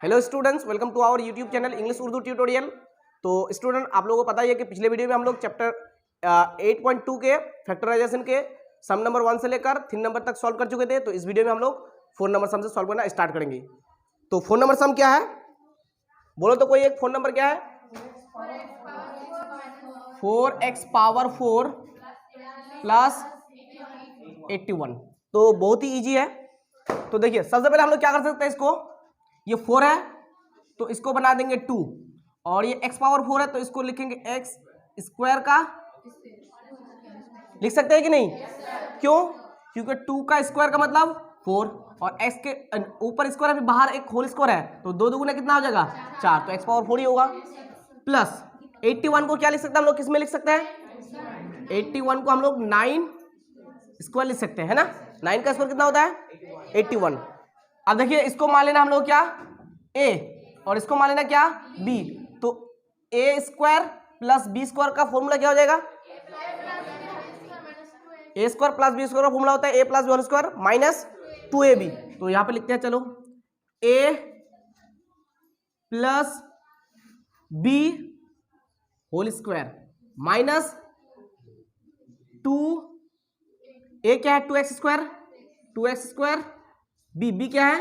Hello students, welcome to our YouTube channel English Urdu tutorial. तो student, आप लोगों को पता ही है कि पिछले वीडियो में हम लोग चैप्टर 8.2 के फैक्टराइजेशन के सम नंबर 1 से लेकर 3 नंबर तक सॉल्व कर चुके थे। तो इस वीडियो में हम लोग 4 नंबर सम से सॉल्व करना स्टार्ट करेंगे। तो 4 नंबर सम क्या है, बोलो तो कोई एक 4 नंबर क्या है? 4x power 4 plus 81। तो बहुत ही ईजी है। तो देखिए, सबसे पहले हम लोग क्या कर सकते हैं, इसको ये 4 है तो इसको बना देंगे 2, और ये x पावर 4 है तो इसको लिखेंगे x स्क्वायर का, लिख सकते हैं कि नहीं? क्यों? क्योंकि 2 का स्क्वायर का मतलब 4, और x के ऊपर स्क्वायर है, बाहर एक होल स्क्वायर है, तो 2 दुगुना कितना हो जाएगा 4, तो x पावर 4 ही होगा। प्लस 81 को क्या लिख सकते हैं हम लोग, किस में लिख सकते हैं? 81 को हम लोग 9 स्क्वायर लिख सकते हैं, है ना? 9 का स्क्वायर कितना होता है? 81। अब देखिए, इसको मान लेना हम लोग क्या, a, और इसको मान लेना क्या, b। तो a square plus b square का फॉर्मूला क्या हो जाएगा? a square plus b square का फॉर्मूला होता है a plus b whole square minus 2ab। तो यहां पे लिखते हैं, चलो, a plus b whole square minus 2, a क्या है 2x square, 2x square, b क्या है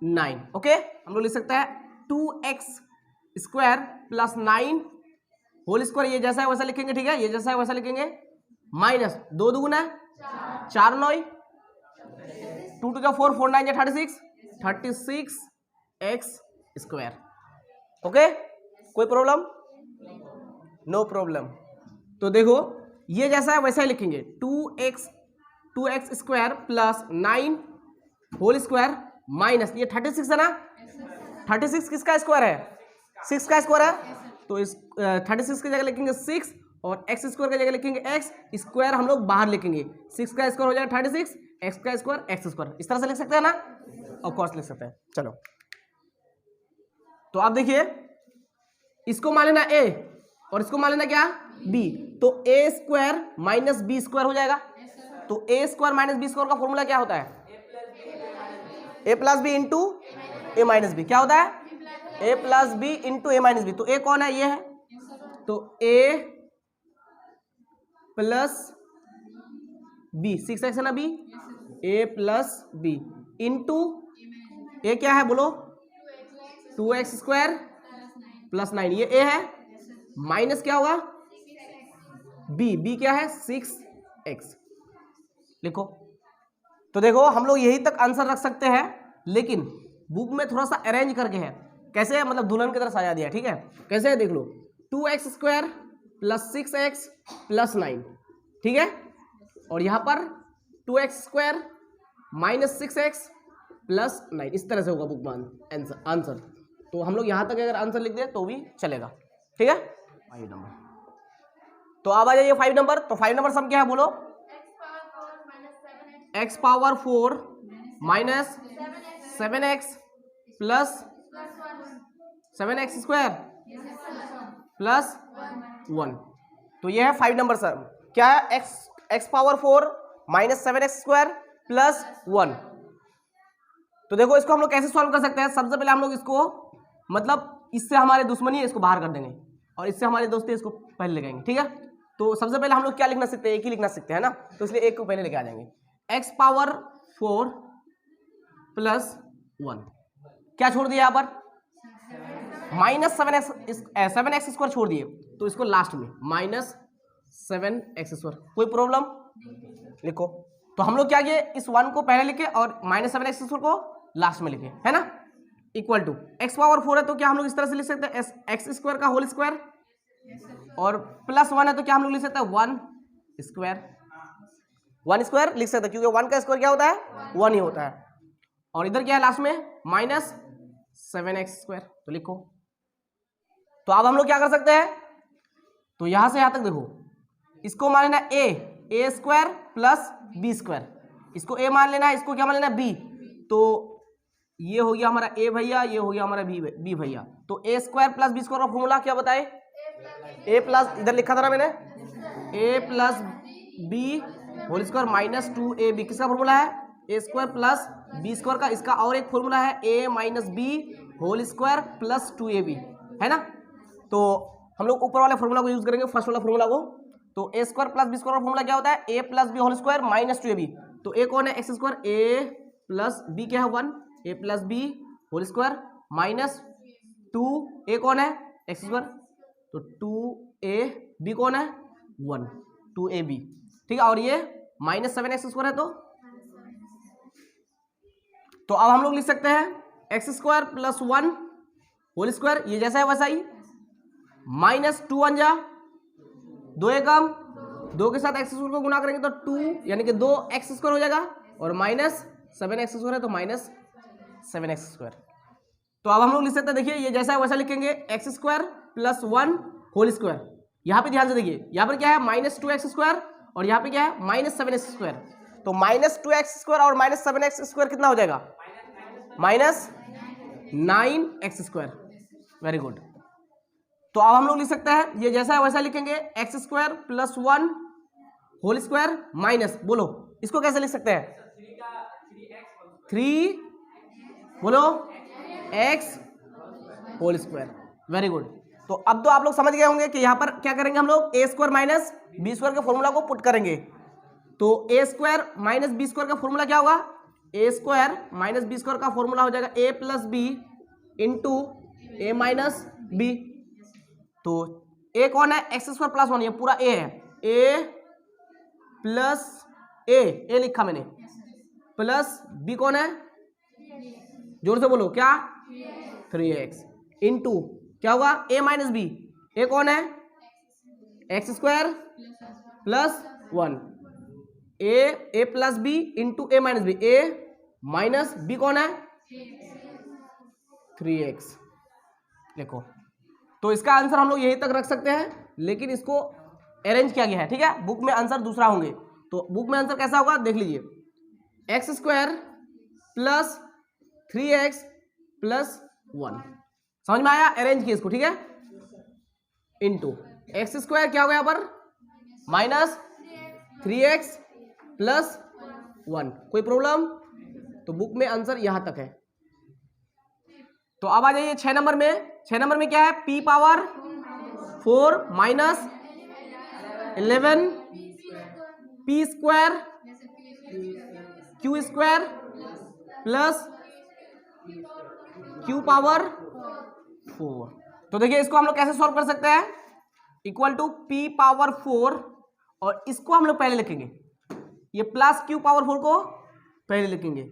9। ओके, हम लोग लिख सकते हैं 2x square plus 9 whole square, ये जैसा है वैसा लिखेंगे, ठीक है, ये जैसा है वैसा लिखेंगे, माइनस 2 दुगुना 4 9 2 टू 4 4 9 36 x स्क्वायर। ओके, कोई प्रॉब्लम? No problem. तो देखो, ये जैसा है वैसा ही लिखेंगे, 2x square plus 9 whole square minus ये 36 है ना, 36 किसका स्क्वायर है? 6 का स्क्वायर है, तो इस 36 की जगह लिखेंगे 6, और x स्क्वायर की जगह लिखेंगे x स्क्वायर, हम लोग बाहर लिखेंगे, 6 का स्क्वायर हो जाएगा 36, x का स्क्वायर x स्क्वायर, इस तरह से लिख सकते हैं ना, ऑफ कोर्स लिख सकते हैं। चलो, तो आप देखिए, इसको मान लेना a और इसको मान लेना क्या, b, तो a square minus b square हो जाएगा। तो a square minus b square का फॉर्मूला क्या होता है? a plus B into A minus B. क्या होता है? a plus B into A minus B. तो a कौन है? ये है, तो a प्लस बी, 6x है ना b, a plus B into A क्या है बोलो, 2x स्क्वायर प्लस 9, ये a है, माइनस क्या होगा b क्या है 6x। लिखो। तो देखो, हम लोग यही तक आंसर रख सकते हैं, लेकिन बुक में थोड़ा सा अरेंज करके है। कैसे है? मतलब दुल्हन की तरह सजा दिया, ठीक है। कैसे है देख लो, 2x square plus 6x plus 9, ठीक है, और यहां पर 2x square minus 6x plus 9, इस तरह से होगा बुक में आंसर। तो हम लोग यहां तक अगर आंसर लिख दें तो भी चलेगा, ठीक है। 5 नंबर, तो अब आ जाइए 5 नंबर। तो 5 नंबर सम क्या है बोलो? x power 4 minus 7x plus 7x square plus 1। तो ये है 5 नंबर सम। क्या है? x power 4 minus 7x square plus 1। तो देखो, इसको हम लोग कैसे सॉल्व कर सकते हैं? सबसे पहले हम लोग इसको, मतलब इससे हमारे दुश्मनी है इसको बाहर कर देंगे, और इससे हमारे दोस्ती इसको पहले लगाएंगे, ठीक है। तो सबसे पहले हम लोग क्या लिखना सीखते हैं? एक ही लिखना सीखते हैं ना, तो इसलिए एक को पहले लेके आ जाएंगे। x पावर 4 प्लस 1, क्या छोड़ दिया यहाँ पर? माइनस 7x स्क्वायर छोड़ दिए, तो इसको लास्ट में माइनस 7x स्क्वायर। कोई प्रॉब्लम? लिखो। तो हम लोग क्या किए, इस 1 को पहले लिखे और माइनस 7x स्क्वायर को लास्ट में लिखे, है ना, इक्वल टू x पावर 4 है तो क्या हम लोग इस तरह से लिख सकते हैं, x स्क्वायर का होल स्क्वायर, और प्लस 1 है तो क्या हम लोग लिख सकते हैं 1 स्क्वायर। 1 स्क्वायर लिख सकते हैं, क्योंकि 1 का स्क्वायर क्या होता है? 1 ही होता है। और इधर क्या है लास्ट में? Minus 7x square. तो लिखो। तो अब हम लोग क्या कर सकते हैं? तो यहां से यहां तक देखो, इसको मान लेना a square plus b square, इसको a मान लेना है, इसको क्या मान लेना b। तो ये हो गया हमारा a भैया, ये हो गया हमारा b भैया। तो a square plus b square का फॉर्मूला क्या बताए? a प्लस, इधर लिखा था ना मैंने, a plus b whole square minus 2ab। किसका फॉर्मूला है? a square plus B square का, इसका और एक फॉर्मूला है A minus B whole square plus 2ab, है ना। तो हम लोग ऊपर वाले फॉर्मूला को यूज करेंगे, फर्स्ट वाला फॉर्मूला को। तो A square plus B square का फॉर्मूला क्या होता है, A plus B whole square minus 2ab। तो ए कौन है, X square, A plus B क्या है 1, A plus B whole square minus 2, A कौन है, एक्स स्क्वायर, तो 2ab कौन है 1, 2ab, ठीक है। और ये माइनस 7x स्क्वायर है, तो अब हम लोग लिख सकते हैं x square plus 1 whole square, ये जैसा है वैसा ही, माइनस 2 1 जा 2 एकम, 2 के साथ एक्स स्क्वायर को गुना करेंगे तो 2 यानी कि 2x स्क्वायर हो जाएगा, और माइनस 7x स्क्वायर है तो माइनस 7x स्क्वायर। तो अब हम लोग लिख सकते हैं, देखिए ये जैसा है वैसा लिखेंगे, x square plus 1 whole square. यहाँ पे ध्यान से देखिए, यहाँ पर क्या है माइनस 2x स्क्वायर, और यहाँ पे क्या है माइनस 7x स्क्वायर। तो माइनस 2x स्क्वायर और माइनस 7x स्क्वायर कितना हो जाएगा, minus 9x square. Very good. तो अब हम लोग लिख सकते हैं, ये जैसा है वैसा लिखेंगे, x square plus 1 whole square minus, बोलो इसको कैसे लिख सकते हैं, 3 बोलो x whole square. Very good. तो अब तो आप लोग समझ गए होंगे कि यहाँ पर क्या करेंगे हम लोग, ए स्क्वायर माइनस बी स्क्वायर के फॉर्मूला को पुट करेंगे। तो A square minus B square का फॉर्मूला क्या होगा, ए स्क्वायर माइनस बी स्क्वायर का फॉर्मूला हो जाएगा ए plus B into A minus B. तो ए कौन है, एक्स स्क्वायर प्लस 1, ये पूरा ए है, ए प्लस ए लिखा मैंने, प्लस बी कौन है, जोर से बोलो क्या, 3x इंटू क्या होगा a माइनस बी, ए कौन है, X square plus 1, A plus B into A minus B, A minus B कौन है 3x। देखो तो इसका आंसर हम लोग यहीं तक रख सकते हैं, लेकिन इसको अरेंज किया गया है, ठीक है। बुक में आंसर दूसरा होंगे, तो बुक में आंसर कैसा होगा देख लीजिए, x square plus 3x plus 1, समझ में आया, अरेंज किया इसको, ठीक है। इंटू एक्स स्क्वायर क्या हो गया यहाँ पर, माइनस 3x प्लस 1, कोई प्रॉब्लम। तो बुक में आंसर यहां तक है। तो अब आ जाइए 6 नंबर में। 6 नंबर में क्या है, p power 4 minus 11 p square q square plus q power 4। तो देखिए इसको हम लोग कैसे सॉल्व कर सकते हैं, इक्वल टू p पावर 4, और इसको हम लोग पहले लिखेंगे, ये प्लस q पावर 4 को पहले लिखेंगे।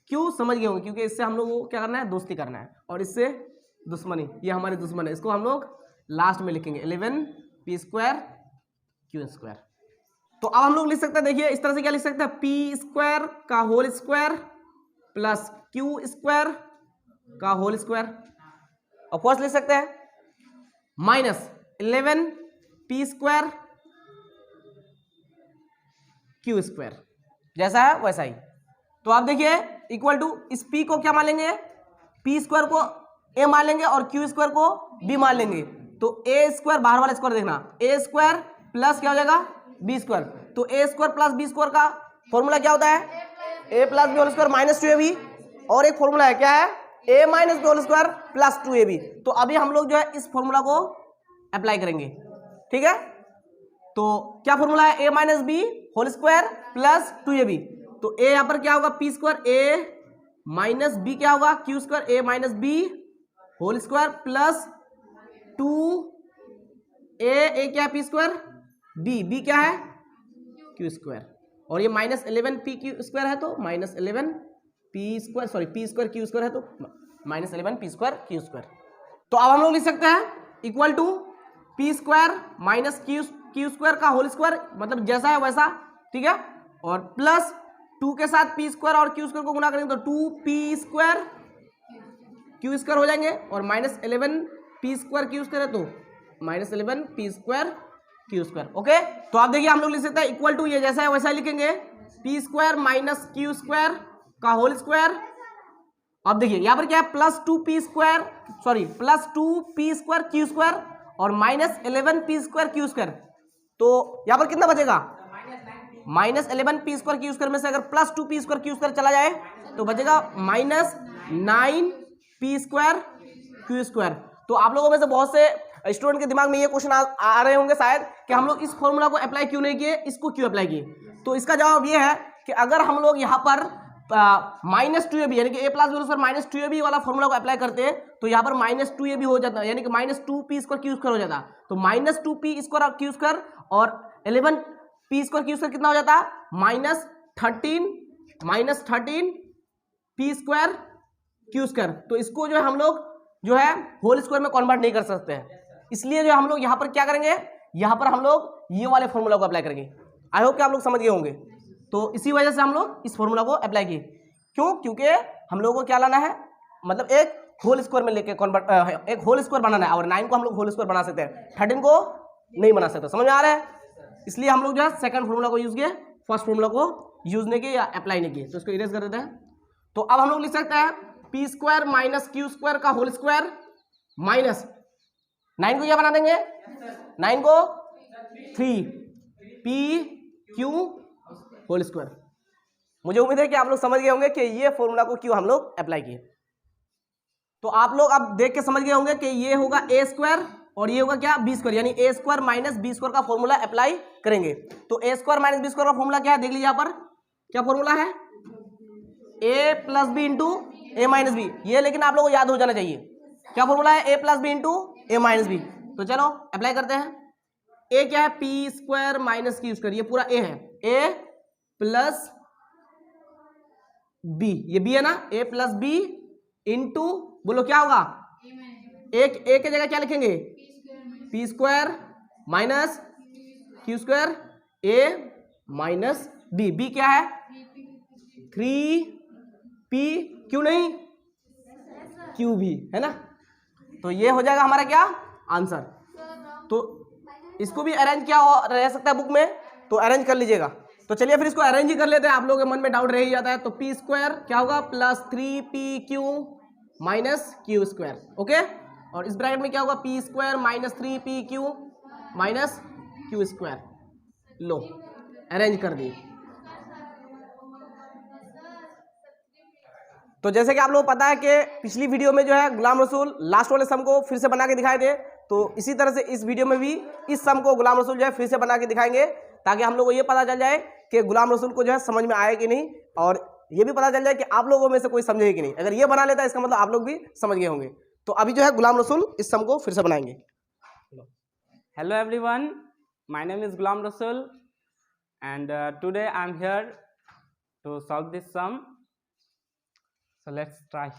क्यों, समझ गए होंगे, क्योंकि इससे हम लोग को क्या करना है, दोस्ती करना है, और इससे दुश्मनी, ये हमारे दुश्मन है, इसको हम लोग लास्ट में लिखेंगे 11 p स्क्वायर q स्क्वायर। तो अब हम लोग लिख सकते हैं, देखिए इस तरह से क्या लिख सकते हैं, p स्क्वायर का whole square plus q square का होल स्क्वायर, और फर्स्ट लिख सकते हैं minus 11 p square q square, जैसा है वैसा ही। तो आप देखिए इक्वल टू, इस p को क्या मान लेंगे, p स्क्वायर को a मान लेंगे और q स्क्वायर को b मान लेंगे। तो a स्क्वायर, बाहर वाला स्क्वायर देखना, a स्क्वायर प्लस क्या हो जाएगा b स्क्वायर। तो a square plus b square का फॉर्मूला क्या होता है, a plus B whole square minus 2ab, और एक फॉर्मूला है क्या है, a minus B whole square plus 2ab। तो अभी हम लोग जो है इस फॉर्मूला को अप्लाई करेंगे, ठीक है। तो क्या फॉर्मूला है, a minus B whole square plus 2ab। तो a यहाँ पर क्या होगा, p square, a minus b क्या होगा, q square, a minus b whole square plus 2a क्या है, p स्क्वायर, b क्या है q स्क्वायर, और ये माइनस 11 p q स्क्वायर है, तो minus 11 p square, sorry p square q square है, तो minus 11 p square q square. तो अब हम लोग लिख सकते हैं equal to p square minus q square का होल स्क्वायर, मतलब जैसा है वैसा, ठीक है, और प्लस 2 के साथ p स्क्वायर और q स्क्वायर को गुना करेंगे तो 2p स्क्वायर q स्क्वायर हो जाएंगे, और minus 11 p square q square है, तो minus 11 p square q square. Okay, तो आप देखिए हम लोग लिख सकते हैं इक्वल टू, ये जैसा है वैसा ही लिखेंगे, p square minus q square का होल स्क्वायर। अब देखिए यहाँ पर क्या है, plus 2p square, sorry plus 2p square q square और minus 11p square q square. तो यहाँ पर कितना बचेगा, minus 11 P square Q square में से अगर plus 2 P square Q square चला जाए तो बचेगा minus 9 P square Q square. तो आप लोगों में से बहुत से स्टूडेंट के दिमाग में ये क्वेश्चन आ रहे होंगे शायद कि हम लोग इस फॉर्मूला को अप्लाई क्यों नहीं किए, इसको क्यों अप्लाई किए। तो इसका जवाब ये है कि अगर हम लोग यहाँ पर माइनस 2ab यानी कि ए प्लस बी माइनस 2ab वाला फॉर्मूला को अप्लाई करते हैं तो यहाँ पर माइनस 2ab हो जाता है, यानी कि minus 2p square Q square हो जाता। तो minus 2p square Q square और 11p स्क्वायर क्यू स्क्वायर कितना हो जाता, minus 13 p square Q square. तो इसको जो है हम लोग जो है होल स्क्वायर में कन्वर्ट नहीं कर सकते हैं, इसलिए जो हम लोग यहाँ पर क्या करेंगे, यहाँ पर हम लोग ये वाले फॉर्मूला को अप्लाई करेंगे। आई होप कि आप लोग समझ गए होंगे। तो इसी वजह से हम लोग इस फॉर्मूला को अप्लाई किए। क्यों? क्योंकि हम लोगों को क्या लाना है, मतलब एक होल स्क्वायर में लेके कन्वर्ट, एक होल स्क्वायर बनाना है। और 9 को हम लोग होल स्क्वायर बना सकते हैं, 13 को नहीं बना सकते। समझ में आ रहा है? इसलिए हम लोग जो है सेकंड फॉर्मूला को यूज किए, फर्स्ट फॉर्मूला को यूज नहीं किए या अप्लाई नहीं किए। तो इसको इरेज कर देते हैं। तो अब हम लोग लिख सकते हैं P square minus Q square का होल स्क्वायर माइनस 9 को क्या बना देंगे, 9 को 3 पी क्यू होल स्क्वायर। मुझे उम्मीद है कि आप लोग समझ गए होंगे कि ये फॉर्मूला को क्यों हम लोग अप्लाई किए। तो आप लोग अब देख के समझ गए होंगे कि ये होगा ए स्क्वायर और ये होगा क्या, बी स्क्वायर, यानी ए स्क्वायर माइनस बी स्क्वायर का फॉर्मूला अप्लाई करेंगे। तो A square minus B square का फॉर्मूला क्या है, देख लीजिए यहाँ पर क्या फॉर्मूला है, A plus B into A minus B. ये लेकिन आप लोगों को याद हो जाना चाहिए, क्या फॉर्मूला है, A plus B into A minus B. तो चलो अप्लाई करते हैं। ए क्या है, P square minus Q square, ये पूरा ए है, ए प्लस बी, ये बी है ना, ए प्लस बी इंटू, बोलो क्या होगा, एक ए के जगह क्या लिखेंगे, P square minus Q square A minus B. B क्या है, 3p, क्यों नहीं, क्यू भी है ना। तो ये हो जाएगा हमारा क्या आंसर। तो इसको भी अरेंज क्या रह सकता है बुक में, तो अरेंज कर लीजिएगा। तो चलिए फिर इसको अरेंज ही कर लेते हैं, आप लोगों के मन में डाउट रह ही जाता है। तो पी स्क्वायर क्या होगा, plus 3pq minus Q square, okay. और इस ब्रैकेट में क्या होगा, P square minus 3pq minus Q square. लो अरेंज कर दी। तो जैसे कि आप लोगों को पता है कि पिछली वीडियो में जो है गुलाम रसूल लास्ट वाले सम को फिर से बना के दिखाए थे, तो इसी तरह से इस वीडियो में भी इस सम को गुलाम रसूल जो है फिर से बना के दिखाएंगे, ताकि हम लोग को ये पता चल जाए कि गुलाम रसूल को जो है समझ में आए कि नहीं, और ये भी पता चल जाए कि आप लोगों में से कोई समझे कि नहीं। अगर ये बना लेता है इसका मतलब आप लोग भी समझ गए होंगे। तो अभी जो है गुलाम रसूल इस सम को फिर से बनाएंगे। Hello everyone, my name is Ghulam Rasul and today I am here to solve this sum. So let's try.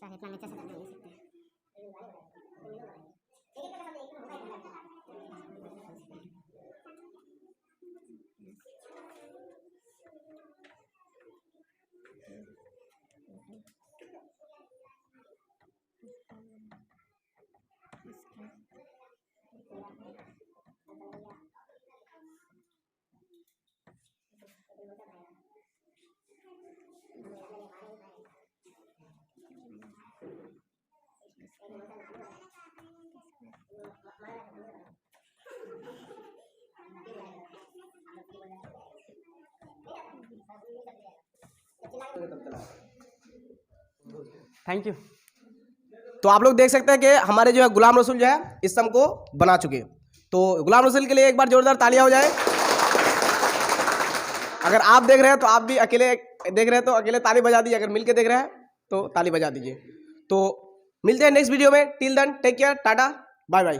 Sir इतना नीचे से नहीं सकते। Thank you. तो आप लोग देख सकते हैं कि हमारे जो है गुलाम रसूल जो है इस सम को बना चुके हैं। तो गुलाम रसूल के लिए एक बार जोरदार तालियां हो जाए। अगर आप देख रहे हैं तो आप भी अकेले देख रहे हैं तो अकेले ताली बजा दीजिए, अगर मिलके देख रहे हैं तो ताली बजा दीजिए। तो मिलते हैं नेक्स्ट वीडियो में। Till then take care, tata, bye bye.